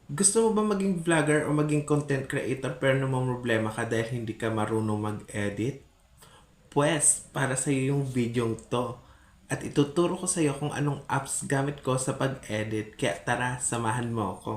Gusto mo ba maging vlogger o maging content creator pero problema ka dahil hindi ka marunong mag-edit? Pues, para sa iyo yung video to. At ituturo ko sa iyo kung anong apps gamit ko sa pag-edit. Kaya tara, samahan mo ako.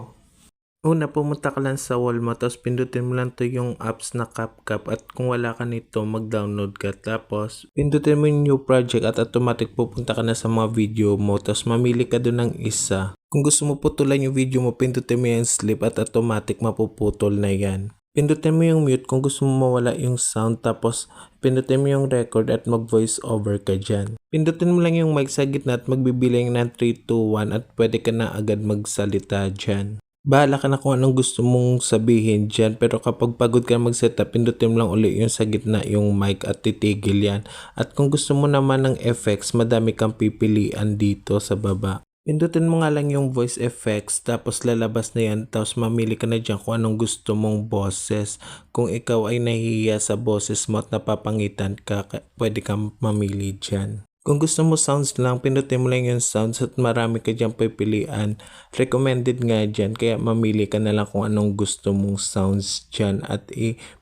Una, pumunta ka lang sa wall mo, tapos pindutin mo lang to yung apps na CapCut at kung wala ka nito, mag-download ka. Tapos, pindutin mo yung new project at automatic pupunta ka na sa mga video mo, tapos mamili ka doon ng isa. Kung gusto mo putulan yung video mo, pindutin mo yung sleep at automatic mapuputol na yan. Pindutin mo yung mute kung gusto mo mawala yung sound, tapos pindutin mo yung record at mag voice over ka dyan. Pindutin mo lang yung mic sa gitna at magbibilang ng 3, 2, 1 at pwede ka na agad magsalita dyan. Bahala ka na kung anong gusto mong sabihin dyan, pero kapag pagod ka mag-setup, pindutin mo lang uli yung sa gitna yung mic at titigil yan. At kung gusto mo naman ng effects, madami kang pipilian dito sa baba. Pindutin mo nga lang yung voice effects, tapos lalabas na yan, tapos mamili ka na dyan kung anong gusto mong boses. Kung ikaw ay nahihiya sa boses mo at napapangitan ka, pwede kang mamili dyan. Kung gusto mo sounds lang, pindutin mo lang yung sounds at marami ka dyan pipilian. Recommended nga dyan, kaya mamili ka na lang kung anong gusto mong sounds dyan. At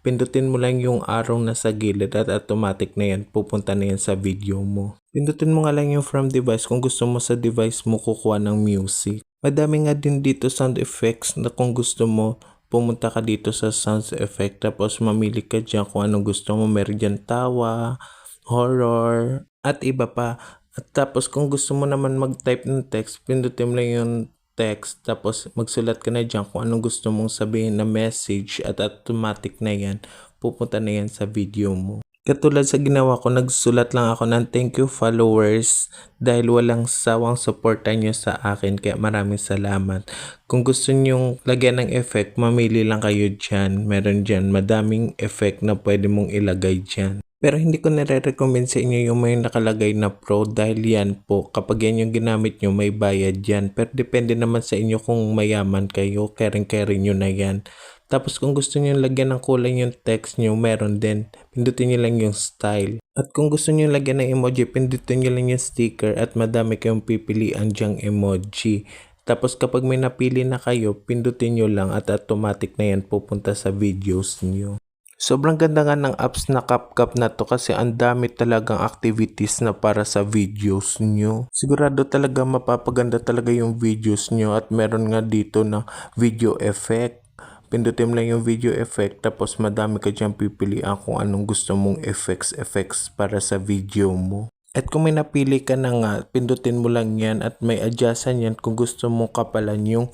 pindutin mo lang yung arrow na sa gilid at automatic na yan, pupunta na yan sa video mo. Pindutin mo nga lang yung from device kung gusto mo sa device mo kukuha ng music. Madami nga din dito sound effects na kung gusto mo, pumunta ka dito sa sound effect tapos mamili ka dyan kung anong gusto mo. Meron dyan tawa, horror, at iba pa. At tapos kung gusto mo naman mag-type ng text, pindutin mo lang yung text tapos magsulat ka na dyan kung anong gusto mong sabihin na message at automatic na yan, pupunta na yan sa video mo. Katulad sa ginawa ko, nagsulat lang ako ng thank you followers dahil walang sawang suporta nyo sa akin, kaya maraming salamat. Kung gusto nyong lagyan ng effect, mamili lang kayo dyan. Meron dyan madaming effect na pwede mong ilagay dyan. Pero hindi ko nare-recommend sa inyo yung may nakalagay na pro dahil yan po, kapag yan yung ginamit nyo, may bayad yan. Pero depende naman sa inyo kung mayaman kayo, caring-caring nyo na yan. Tapos kung gusto nyo lagyan ng kulay yung text nyo, meron din. Pindutin nyo lang yung style. At kung gusto nyo lagyan ng emoji, pindutin nyo lang yung sticker at madami kayong pipilian dyang emoji. Tapos kapag may napili na kayo, pindutin nyo lang at automatic na yan pupunta sa videos nyo. Sobrang ganda nga ng apps na CapCut na to kasi ang dami talagang activities na para sa videos nyo. Sigurado talaga mapapaganda talaga yung videos nyo at meron nga dito ng video effect. Pindutin mo lang yung video effect tapos madami ka dyan pipilian kung anong gusto mong effects para sa video mo. At kung may napili ka na nga, pindutin mo lang yan at may adjustan yan kung gusto mong kapalan yung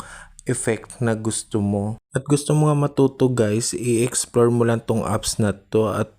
effect na gusto mo. At gusto mo nga matuto guys, i-explore mo lang tong apps na to at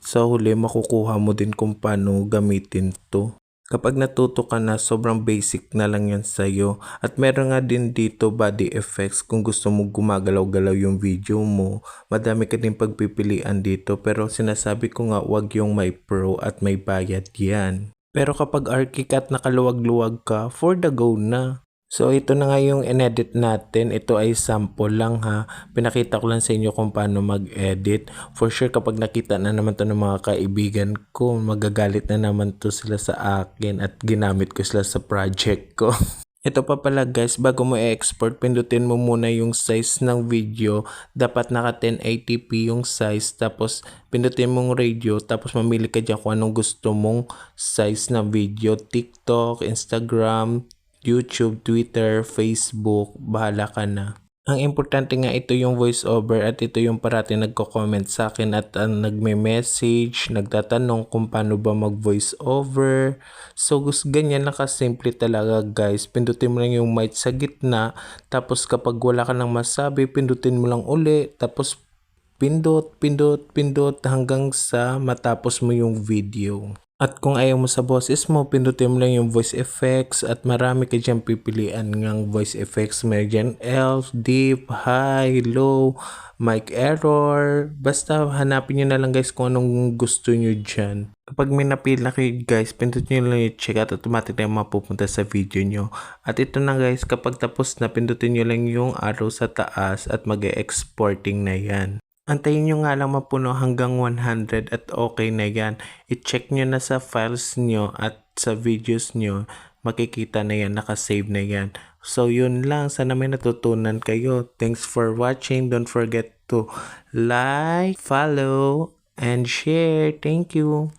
sa huli makukuha mo din kung paano gamitin to. Kapag natuto ka na, sobrang basic na lang yan sa'yo. At meron nga din dito body effects kung gusto mo gumagalaw-galaw yung video mo. Madami ka din pagpipilian dito pero sinasabi ko nga wag yung may pro at may bayad yan. Pero kapag ArchiCAD nakaluwag-luwag ka, for the go na. So ito na nga yung in-edit natin. Ito ay sample lang ha. Pinakita ko lang sa inyo kung paano mag-edit. For sure kapag nakita na naman to ng mga kaibigan ko, magagalit na naman to sila sa akin at ginamit ko sila sa project ko. Ito pa pala guys, bago mo i-export, pindutin mo muna yung size ng video. Dapat naka 1080p yung size. Tapos pindutin mong radio. Tapos mamili ka dyan kung anong gusto mong size ng video. TikTok, Instagram, YouTube, Twitter, Facebook, bahala ka na. Ang importante nga ito yung voiceover at ito yung parati nagko-comment sa akin at nagme-message, nagtatanong kung paano ba mag-voiceover. So ganyan lang kasimple talaga guys. Pindutin mo lang yung mic sa gitna, tapos kapag wala ka nang masabi, pindutin mo lang uli, tapos pindot, pindot, pindot hanggang sa matapos mo yung video. At kung ayaw mo sa boses mo, pindutin mo lang yung voice effects at marami ka dyan pipilian ng voice effects. May dyan elf, deep, high, low, mic error. Basta hanapin nyo na lang guys kung anong gusto nyo dyan. Kapag may napila kayo guys, pindutin nyo lang yung check out, automatic na yung mapupunta sa video nyo. At ito na guys, kapag tapos na, pindutin nyo lang yung arrow sa taas at mag-exporting na yan. Antayin nyo nga lang mapuno hanggang 100 at okay na yan. I-check nyo na sa files nyo at sa videos nyo. makikita na yan, nakasave na yan. So yun lang, sana may natutunan kayo. Thanks for watching. Don't forget to like, follow, and share. Thank you.